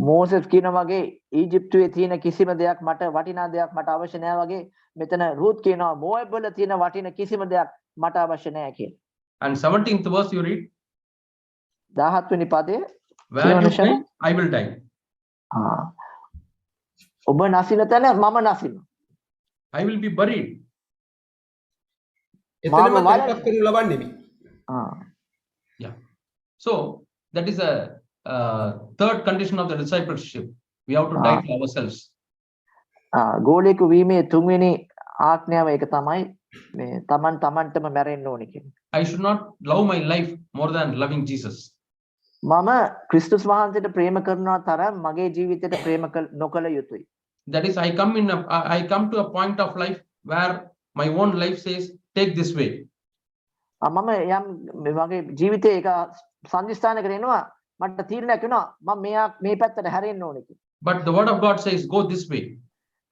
Moses කියන වගේ ඊජිප්තුවේ තියෙන කිසිම දෙයක් මට වටිනා දෙයක් මට අවශ්‍ය නැහැ වගේ මෙතන රූත් කියනවා මෝab වල තියෙන වටින කිසිම දෙයක් මට අවශ්‍ය නැහැ කියලා. And 17th verse you read, 17 වෙනි පදයේ where you කියවන die, I will die. ඔබ නසින තැන මම නසිනවා. I will be buried. එතනම මාව තැන්පත් කරනු ලබන්නේමි. Yeah. So that is a third condition of the discipleship. We have to die to ourselves. ගෝලයෙකු වීමේ තුන්වෙනි ආඥාව ඒක තමයි මේ තමන් තමන්ටම මැරෙන්න ඕනේ කියන්නේ. I should not love my life more than loving Jesus. මම ක්‍රිස්තුස් වහන්සේට ප්‍රේම කරනවා තරම් මගේ ජීවිතයට ප්‍රේම නොකළ යුතුයි. That is, I come to a point of life where my own life says, take this way. මම යම් මගේ ජීවිතේ ඒක සංදිස්ථානයකට එනවා මට තීරණයක් වෙනවා මම මේ පැත්තට හැරෙන්න ඕනේ කියලා. But the word of God says, go this way.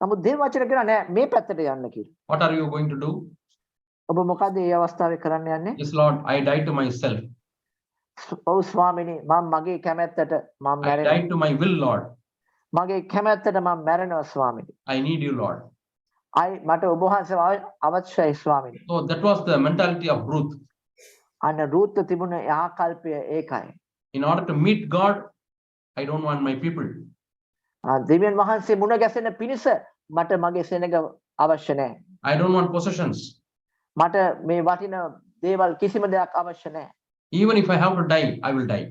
නමුත් දේව වචන කියනවා නෑ මේ පැත්තට යන්න කියලා. What are you going to do? ඔබ මොකද මේ අවස්ථාවේ කරන්න යන්නේ? Yes, Lord, I die to myself. ඔව් ස්වාමිනේ මම මගේ කැමැත්තට මම I මැරෙනවා. die to my will, Lord. මගේ කැමැත්තට මම මැරෙනවා ස්වාමිනේ. I need you, Lord. මට ඔබ වහන්සේ අවශ්‍යයි ස්වාමිනේ. So that was the mentality of Ruth. අන්න රූත් තිබුණ ආකල්පය ඒකයි. In order to meet God, I don't want my people. දෙවියන් වහන්සේ මුණ ගැසෙන පිණිස මට මගේ සෙනඟ අවශ්‍ය නැහැ. I don't want possessions. මට මේ වටින දේවල් කිසිම දෙයක් අවශ්‍ය නැහැ. Even if I have to die, I will die.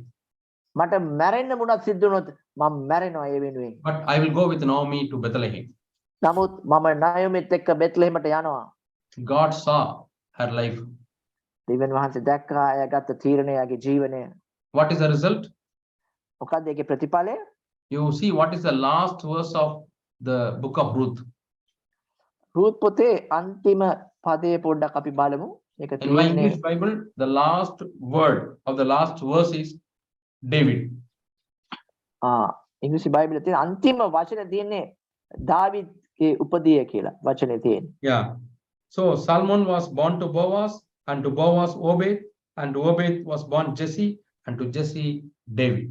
මට මැරෙන්න මුණත් සිද්ධ වුණොත් මම මැරෙනවා ඒ වෙනුවෙන්. But I will go with Naomi to Bethlehem. නමුත් මම නායොමිත් එක්ක බෙත්ලෙහෙමට යනවා. God saw her life. දෙවියන් වහන්සේ දැක්කා එයා ගත්ත තීරණය එයාගේ ජීවනය. What is the result? මොකක්ද ඒකේ ප්‍රතිඵලය? You see what is the last verse of the book of Ruth. රූත් පොතේ අන්තිම පදයේ පොඩ්ඩක් අපි බලමු. ඒක In my තියෙන්නේ English Bible, the last word of the last verse is David. ඉංග්‍රීසි බයිබලයේ තියෙන අන්තිම වචනේ තියෙන්නේ දාවිද්ගේ උපදිය කියලා වචනේ තියෙන්නේ. Yeah. So Solomon was born to Boaz, and to Boaz Obed, and to Obed was born Jesse, and to Jesse David.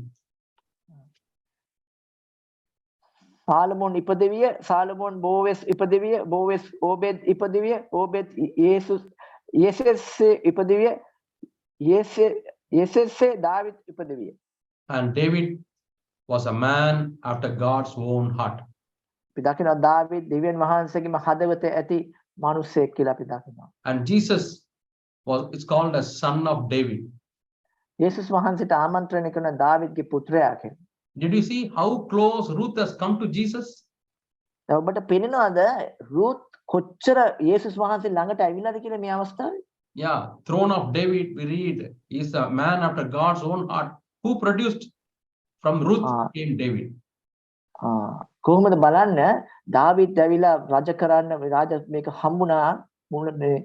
සාලමෝන් ඉපදෙවිය, සාලමෝන් බෝවෙස් ඉපදෙවිය, බෝවෙස් ඕබෙද් ඉපදෙවිය, ඕබෙද් යෙසෙස්සේ ඉපදෙවිය, යෙසෙස්සේ දාවිද් ඉපදෙවිය. And David was a man after God's own heart. අපි දකිනවා දාවිද් දෙවියන් වහන්සේගේම හදවත ඇති මිනිසෙක් කියලා අපි දකිනවා. And Jesus is called a son of David. යේසුස් වහන්සේට ආමන්ත්‍රණය කරන දාවිද්ගේ පුත්‍රයා කියලා. Did you see how close Ruth has come to Jesus? දැන් ඔබට පේනවද රූත් කොච්චර යේසුස් වහන්සේ ළඟට ඇවිල්ලාද කියලා මේ අවස්ථාවේ? Yeah, throne of David, we read, is a man after God's own heart. Who produced from Ruth came David. කොහොමද බලන්න දාවිද් ඇවිල්ලා රජ කරන්න රාජ මේක හම්බුණා මුලනේ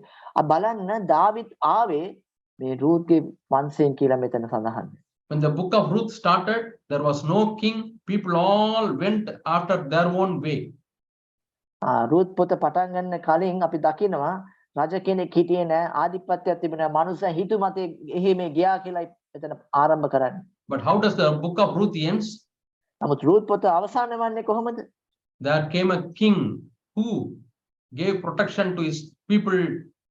බලන්න දාවිද් ආවේ මේ රූත්ගේ වංශයෙන් කියලා මෙතන සඳහන්. When the book of Ruth started, there was no king. People all went after their own way. රූත් පොත පටන් ගන්න කලින් අපි දකිනවා රජ කෙනෙක් හිටියේ නැහැ ආධිපත්‍යයක් තිබුණා මනුස්සය හිතු මතේ එහෙම ගියා කියලා එතන ආරම්භ කරන්නේ. But how does the book of Ruth ends? නමුත් රූත් පොත අවසාන වෙන්නේ කොහොමද? There came a king who gave protection to his people.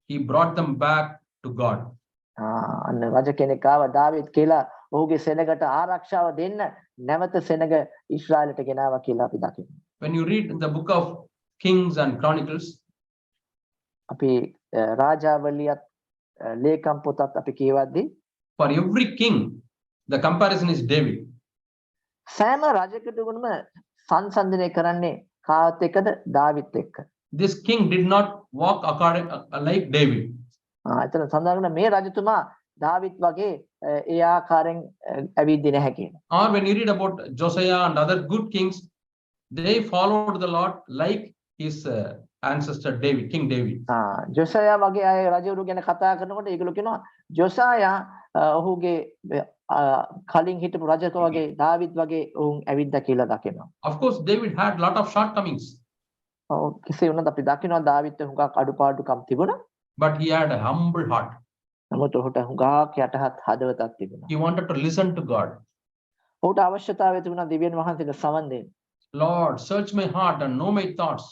He brought them back to God. අන්න රජ කෙනෙක් ආව දාවිද් කියලා ඔහුගේ සෙනගට ආරක්ෂාව දෙන්න නැවත සෙනග ඊශ්‍රායලට ගෙනාවා කියලා අපි දකිනවා. When you read in the book of Kings and Chronicles, අපි රාජාවලියත් ලේකම් පොතත් අපි කියවද්දී for every king, the comparison is David. සෑම රජකටුගුණම සංසන්දනය කරන්නේ කාත් එක්කද දාවිත් එක්ක. This king did not walk according like David. එතන සඳහන් මේ රජතුමා දාවිත් වගේ ඒ ආකාරයෙන් ඇවිද්දේ නැහැ කියන. Or when you read about Josiah and other good kings, they followed the Lord like his ancestor David, King David. ජොසායා වගේ අය රජවරු ගැන කතා කරනකොට ඒගොල්ලෝ කියනවා ජොසායා ඔහුගේ කලින් හිටපු රජකවගේ දාවිත් වගේ ඔවුන් ඇවිද්දා කියලා දකිනවා. Of course, David had lot of shortcomings, කෙසේ වුණත් අපි දකිනවා දාවිත් හුඟක් අඩුපාඩුකම් තිබුණා. but he had a humble heart. නමුත් ඔහුට හුඟක් යටහත් හදවතක් තිබුණා. He wanted to listen to God. ඔහුට අවශ්‍යතාවය තිබුණා දෙවියන් වහන්සේට සවන් දෙන්න. Lord, search my heart and know my thoughts,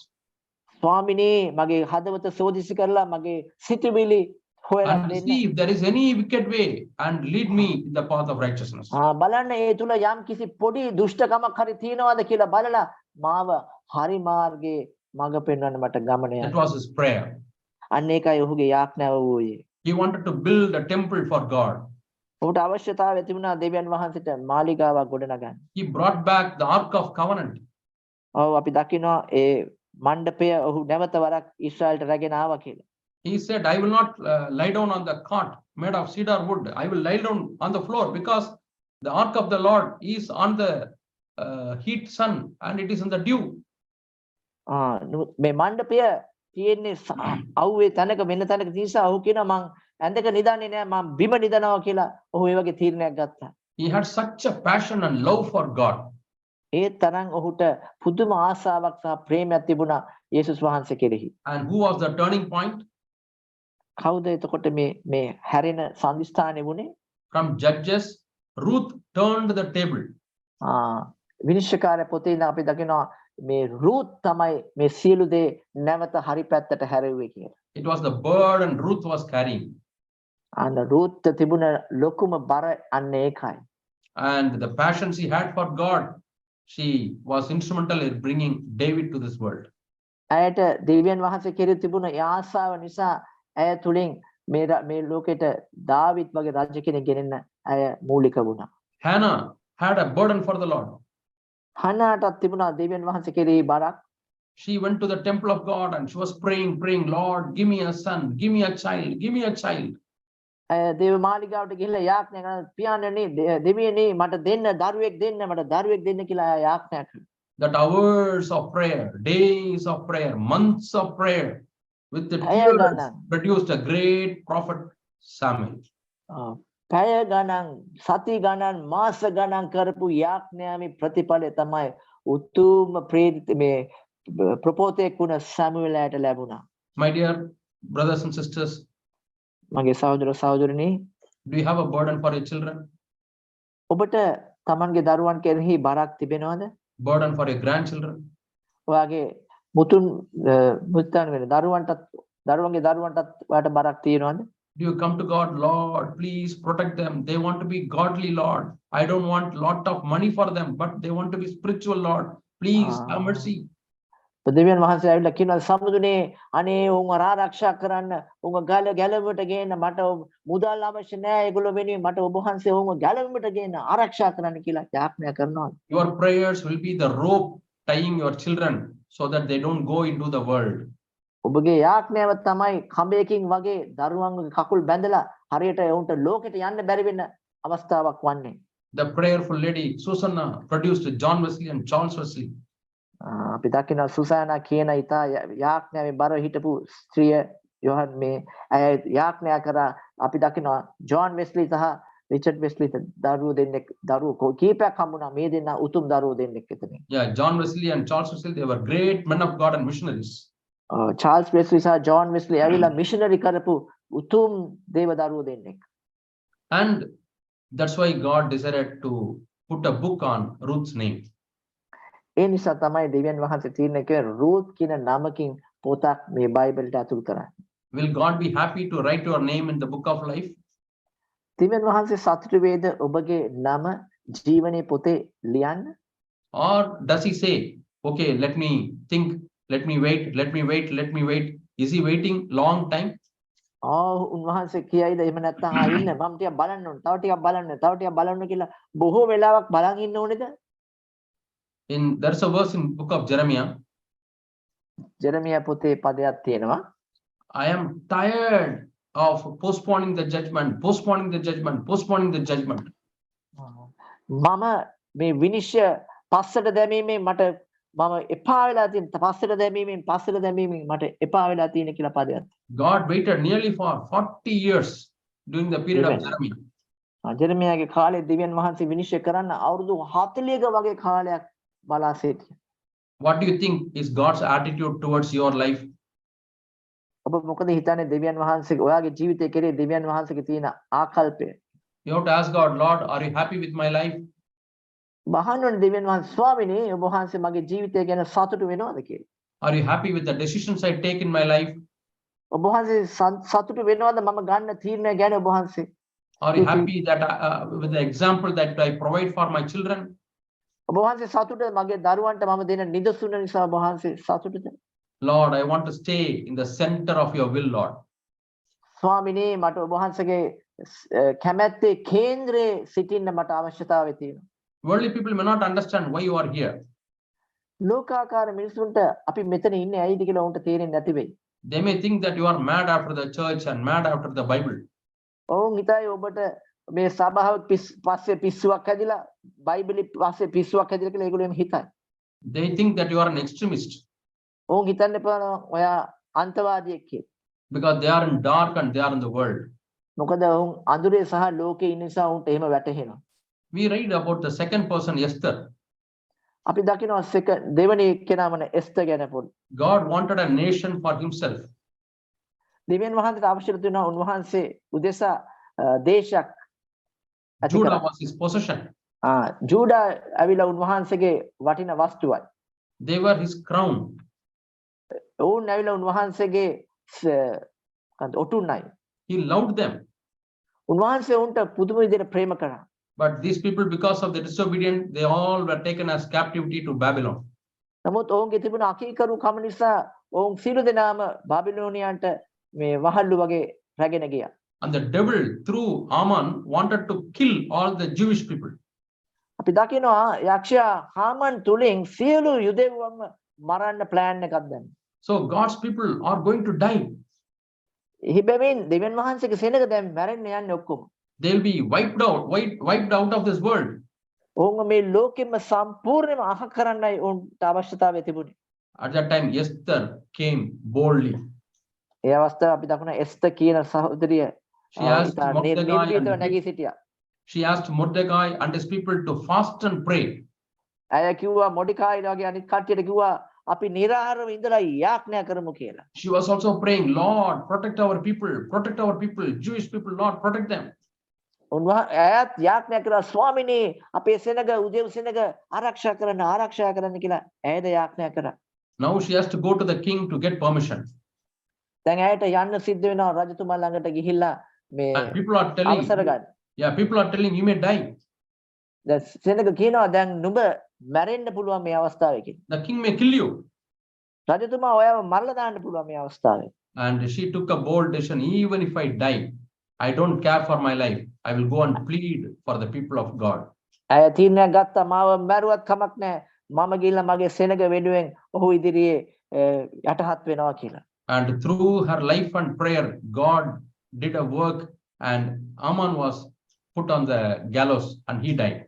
ස්වාමිනේ මගේ හදවත සෝදිසි කරලා මගේ සිතුවිලි හොයලා and දෙන්න. see if there is any wicked way and lead me in the path of righteousness. බලන්න ඒ තුල යම් කිසි පොඩි දුෂ්ටකමක් හරි තියෙනවද කියලා බලලා මාව හරි මාර්ගයේ මඟ පෙන්වන්න මට ගමන That යන්න. was his prayer. අන්න ඒකයි ඔහුගේ යාඥාව වූයේ. He wanted to build a temple for God. ඔහුට අවශ්‍යතාවය තිබුණා දෙවියන් වහන්සේට මාලිගාවක් ගොඩනගන්න. He brought back the Ark of Covenant. ඔව් අපි දකිනවා ඒ මණ්ඩපය ඔහු නැවත වරක් ඊශ්‍රායලට රැගෙන ආවා කියලා. He said, I will not lie down on the cot made of cedar wood. I will lie down on the floor because the ark of the Lord is on the heat sun and it is in the dew. මේ මණ්ඩපය තියෙන්නේ අවුවේ තැනක වෙන තැනක නිසා ඔහු කියනවා මං ඇඳක නිදාන්නේ නෑ මං බිම නිදනවා කියලා ඔහු ඒ වගේ තීරණයක් ගත්තා. He had such a passion and love for God. ඒ තරම් ඔහුට පුදුම ආසාවක් සහ ප්‍රේමයක් තිබුණා යේසුස් වහන්සේ කෙරෙහි. And who was the turning point? කවුද එතකොට මේ හැරෙන සම්දිස්ථානෙ වුණේ? From Judges, Ruth turned the table. විනිශ්චයකාරය පොතේ ඉඳන් අපි දකිනවා මේ රූත් තමයි මේ සියලු දේ නැවත හරි පැත්තට හැරෙව්වේ කියලා. It was the burden Ruth was carrying. අන්න රූත් තිබුණ ලොකුම බර අන්න ඒකයි. And the passion she had for God, she was instrumental in bringing David to this world. ඇයට දෙවියන් වහන්සේ කෙරෙහි තිබුණ ඒ ආසාව නිසා ඇය තුලින් මේ ලෝකෙට දාවිත් වගේ රජ කෙනෙක් ගෙනෙන්න ඇය මූලික වුණා. Hannah had a burden for the Lord. හනාටත් තිබුණා දෙවියන් වහන්සේ කෙරෙහි බරක්. She went to the temple of God and she was praying, Lord, give me a son, give me a child, give me a child. ඇය දේව මාලිගාවට ගිහිල්ලා යාඥා කරන පියාණනි දෙවියනි මට දෙන්න දරුවෙක් දෙන්න මට දරුවෙක් දෙන්න කියලා යාඥා කළා. That hours of prayer, days of prayer, months of prayer with the tears produced a great prophet Samuel. පැය ගණන් සති ගණන් මාස ගණන් කරපු යාඥාවේ ප්‍රතිඵලය තමයි උතුම් ප්‍රේරිත මේ ප්‍රපෝතෙක් වුණ සැමුවෙලට ලැබුණා. My dear brothers and sisters, මගේ සහෝදර සහෝදරනි, do you have a burden for your children? ඔබට තමන්ගේ දරුවන් කෙරෙහි බරක් තිබෙනවද? Burden for your grandchildren? ඔයාගේ මුතුන් වෙන දරුවන්ගේ දරුවන්ටත් ඔයාට බරක් තියෙනවද? Do you come to God, Lord, please protect them. They want to be godly, Lord. I don't want lot of money for them, but they want to be spiritual, Lord. Please have mercy. දෙවියන් වහන්සේ ඇවිල්ලා කියනවා සමුදුනේ අනේ උන්ව ආරක්ෂා කරන්න උන්ව ගැලවීමට ගේන්න මට මුදල් අවශ්‍ය නැහැ ඒගොල්ලෝ වෙනුවෙන් මට ඔබ වහන්සේ උන්ව ගැලවීමට ගේන්න ආරක්ෂා කරන්න කියලා යාඥා කරනවා. Your prayers will be the rope tying your children so that they don't go into the world. ඔබගේ යාඥාව තමයි කඹයකින් වගේ දරුවන්ගේ කකුල් බැඳලා හරියට උන්ට ලෝකෙට යන්න බැරි වෙන අවස්ථාවක් වන්නේ. The prayerful lady Susanna produced John Wesley and Charles Wesley. අපි දකිනවා සුසානා කියන ඉතා යාඥාවේ බර හිටපු ස්ත්‍රිය යොහන් මේ අය යාඥා කරා අපි දකිනවා ජෝන් වෙස්ලි සහ රිචඩ් වෙස්ලි දරුවෝ කීපයක් හම්බුණා මේ දෙන්න උතුම් දරුවෝ දෙන්නෙක් එතන. Yeah, John Wesley and Charles Wesley, they were great men of God and missionaries. Charles Wesley සහ ජෝන් වෙස්ලි ඇවිල්ලා මිෂනරි කරපු උතුම් දේව දරුවෝ දෙන්නෙක්. And that's why God decided to put a book on Ruth's name. ඒ නිසා තමයි දෙවියන් වහන්සේ තීරණය කළේ රූත් කියන නමකින් පොතක් මේ බයිබලයට අතුරු කරන්න. Will God be happy to write your name in the book of life? දෙවියන් වහන්සේ සතුටු වේද ඔබගේ නම ජීවනයේ පොතේ ලියන්න? Or does he say, okay, let me think, let me wait. Is he waiting long time? උන්වහන්සේ කියයිද එහෙම නැත්නම් ඉන්න මම ටිකක් බලන්න ඕන තව ටිකක් බලන්න කියලා බොහෝ වෙලාවක් බලන් ඉන්න ඕනේද? There's a verse in book of Jeremiah. Jeremiah පොතේ පදයක් තියෙනවා. I am tired of postponing the judgment. මම මේ විනිශ්චය පස්සට දැමීමෙන් මම එපා වෙලා තියෙන පස්සට දැමීමෙන් මට එපා වෙලා තියෙන කියලා පදයක්. God waited nearly for 40 years during the period of Jeremiah. ජෙරමියාගේ කාලේ දෙවියන් වහන්සේ විනිශ්චය කරන්න අවුරුදු 40ක වගේ කාලයක් බලා සිටියා. What do you think is God's attitude towards your life? ඔබ මොකද හිතන්නේ දෙවියන් වහන්සේගේ ඔයාගේ ජීවිතය කෙරේ දෙවියන් වහන්සේගේ තියෙන ආකල්පය? You have to ask God, Lord, are you happy with my life? බහන්නෝනේ දෙවියන් වහන්සේ ස්වාමිනේ ඔබ වහන්සේ මගේ ජීවිතය ගැන සතුටු වෙනවද කියලා? Are you happy with the decisions I take in my life? ඔබ වහන්සේ සතුටු වෙනවද මම ගන්න තීරණය ගැන ඔබ වහන්සේ? Are you happy that with the example that I provide for my children? ඔබ වහන්සේ සතුටද මගේ දරුවන්ට මම දෙන නිදසුන නිසා ඔබ වහන්සේ සතුටද? Lord, I want to stay in the center of your will, Lord. ස්වාමිනේ මට ඔබ වහන්සේගේ කැමැත්තේ කේන්ද්‍රයේ සිටින්න මට අවශ්‍යතාවය තියෙනවා. Worldly people may not understand why you are here. ලෝකාකාර මිනිසුන්ට අපි මෙතන ඉන්නේ ඇයිද කියලා උන්ට තේරෙන්නේ නැති වෙයි. They may think that you are mad after the church and mad after the Bible. ඔවුන් හිතයි ඔබට මේ සභාව පස්සේ පිස්සුවක් හැදිලා බයිබලෙ පස්සේ පිස්සුවක් හැදිලා කියලා ඒගොල්ලෝ එහෙම හිතයි. They think that you are an extremist ඔවුන් හිතන්න එපා ඔයා අන්තවාදියෙක් කියලා. because they are in dark and they are in the world. මොකද ඔවුන් අඳුරේ සහ ලෝකේ ඉන්න නිසා උන්ට එහෙම වැටහෙනවා. We read about the second person, Esther. අපි දකිනවා දෙවනි එක්කෙනාම එස්තර් ගැන පොඩි. God wanted a nation for himself. දෙවියන් වහන්සේට අවශ්‍ය තුන උන්වහන්සේ උදෙසා දේශයක් ඇති Judah කරා. was his possession. ජූඩා ඇවිල්ලා උන්වහන්සේගේ වටින වස්තුවයි. They were his crown. ඔවුන් ඇවිල්ලා උන්වහන්සේගේ ඔටුන්නයි. He loved them. උන්වහන්සේ උන්ට පුදුම විදිහට ප්‍රේම කරා. But these people, because of the disobedience, they all were taken as captivity to Babylon. නමුත් ඔවුන්ගේ තිබුණ අකීකරු කම නිසා ඔවුන් සියලු දෙනාම බාබිලෝනියන්ට මේ වහල්ලු වගේ රැගෙන ගියා. And the devil, through Haman, wanted to kill all the Jewish people. අපි දකිනවා යක්ෂයා හාමන් තුලින් සියලු යුදෙව්වන්ම මරන්න ප්ලෑන් එකක් දැම්මා. So God's people are going to die. එහිබැවින් දෙවියන් වහන්සේගේ සෙනඟ දැන් මැරෙන්න යන්නේ ඔක්කොම. They will be wiped out of this world. ඔවුන් මේ ලෝකෙම සම්පූර්ණයෙන්ම අහ කරන්නයි ඔවුන්ට අවශ්‍යතාවය තිබුණේ. At that time, Esther came boldly. ඒ අවස්ථාව අපි දකිනවා එස්තර් කියන සහෝදරිය She asked නිර්භීතව නැගී සිටියා. She asked Mordecai and his people to fast and pray. ඇය කිව්වා මොඩිකායි වගේ අනිත් කට්ටියට කිව්වා අපි නිරාහාරව ඉඳලා යාඥා කරමු කියලා. She was also praying, Lord, protect our people, Jewish people, Lord, protect them. ඇයත් යාඥා කරා ස්වාමිනේ අපේ සෙනඟ උදෙව් සෙනඟ ආරක්ෂා කරන්න කියලා ඇයද යාඥා කරා. Now she has to go to the king to get permission. දැන් ඇයට යන්න සිද්ධ වෙනවා රජතුමා ළඟට ගිහිල්ලා මේ And people are telling, අවසර ගන්න. people are telling you may die. දැන් සෙනඟ කියනවා දැන් නුඹ මැරෙන්න පුළුවන් මේ අවස්ථාවේ කියලා. The king may kill you. රජතුමා ඔයාව මරලා දාන්න පුළුවන් මේ අවස්ථාවේ. And she took a bold decision. Even if I die, I don't care for my life. I will go and plead for the people of God. ඇය තීරණයක් ගත්තා මාව මැරුවත් කමක් නැහැ. මම ගිහිල්ලා මගේ සෙනඟ වෙනුවෙන් ඔහු ඉදිරියේ යටහත් වෙනවා කියලා. And through her life and prayer, God did a work, and Haman was put on the gallows and he died.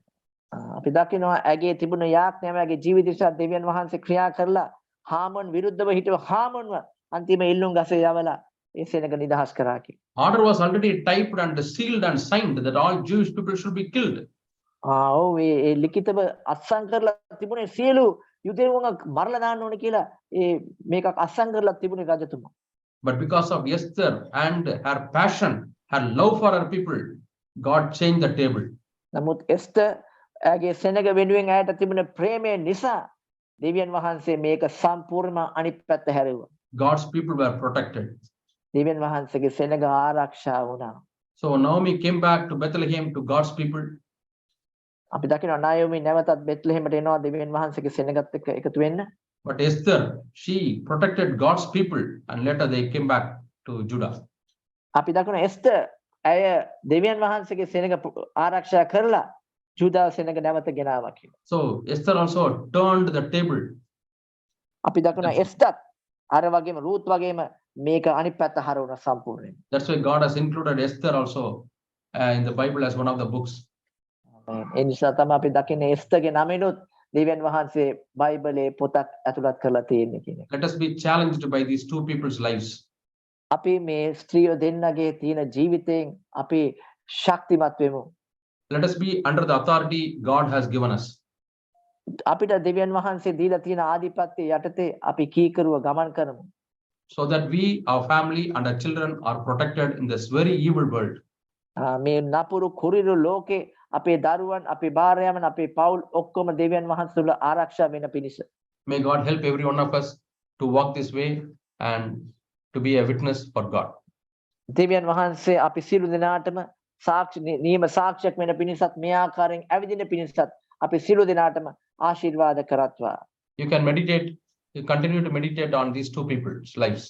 අපි දකිනවා ඇගේ තිබුණ යාඥාව ඇගේ ජීවිතය නිසා දෙවියන් වහන්සේ ක්‍රියා කරලා හාමන් විරුද්ධව හිටව හාමන්ව අන්තිම ඉල්ලුම් ගසේ යවලා ඒ සෙනඟ නිදහස් කරා කියලා. Order was already typed and sealed and signed that all Jewish people should be killed. ඔව් ඒ ලිඛිතව අත්සන් කරලා තිබුණේ සියලු යුදෙව්වන්ව මරලා දාන්න ඕනේ කියලා ඒ මේක අත්සන් කරලා තිබුණේ රජතුමා. But because of Esther and her passion, her love for her people, God changed the table. නමුත් එස්තර් ඇගේ සෙනඟ වෙනුවෙන් ඇයට තිබුණ ප්‍රේමය නිසා දෙවියන් වහන්සේ මේක සම්පූර්ණයෙන්ම අනිත් පැත්ත හැරෙව්වා. God's people were protected. දෙවියන් වහන්සේගේ සෙනඟ ආරක්ෂා වුණා. So Naomi came back to Bethlehem to God's people. අපි දකිනවා නායෝමි නැවතත් බෙත්ලෙහෙමට එනවා දෙවියන් වහන්සේගේ සෙනඟත් එක්ක එකතු වෙන්න. But Esther, she protected God's people and later they came back to Judah. අපි දකිනවා එස්තර් ඇය දෙවියන් වහන්සේගේ සෙනඟ ආරක්ෂා කරලා ජුදා සෙනඟ නැවත ගෙනාවා කියලා. So Esther also turned the table. අපි දකිනවා එස්තර් අර වගේම රූත් වගේම මේක අනිත් පැත්ත හරවුණා සම්පූර්ණයෙන්. That's why God has included Esther also in the Bible as one of the books. ඒ නිසා තමයි අපි දකින්නේ එස්තර්ගේ නමිනුත් දෙවියන් වහන්සේ බයිබලයේ පොතක් ඇතුළත් කරලා තියෙන්නේ කියන එක. Let us be challenged by these two people's lives. අපි මේ ස්ත්‍රිය දෙන්නගේ තියෙන ජීවිතයෙන් අපි ශක්තිමත් වෙමු. let us be under the authority God has given us. අපිට දෙවියන් වහන්සේ දීලා තියෙන ආධිපත්‍ය යටතේ අපි කීකරුව ගමන් කරමු. So that we, our family, and our children are protected in this very evil world. මේ නපුරු කුරිරු ලෝකේ අපේ දරුවන් අපේ භාර්යාවන් අපේ පවුල් ඔක්කොම දෙවියන් වහන්සේ තුළ ආරක්ෂා වෙන පිණිස. May God help every one of us to walk this way and to be a witness for God. දෙවියන් වහන්සේ අපි සියලු දෙනාටම නියම සාක්ෂියක් වෙන පිණිසත් මේ ආකාරයෙන් ඇවිදින පිණිසත් අපි සියලු දෙනාටම ආශිර්වාද කරත්වා. You can meditate, you continue to meditate on these two people's lives.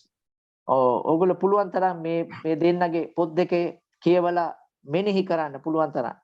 ඔයගොල්ලෝ පුළුවන් තරම් මේ දෙන්නගේ පොත් දෙකේ කියවලා මෙනෙහි කරන්න පුළුවන් තරම්.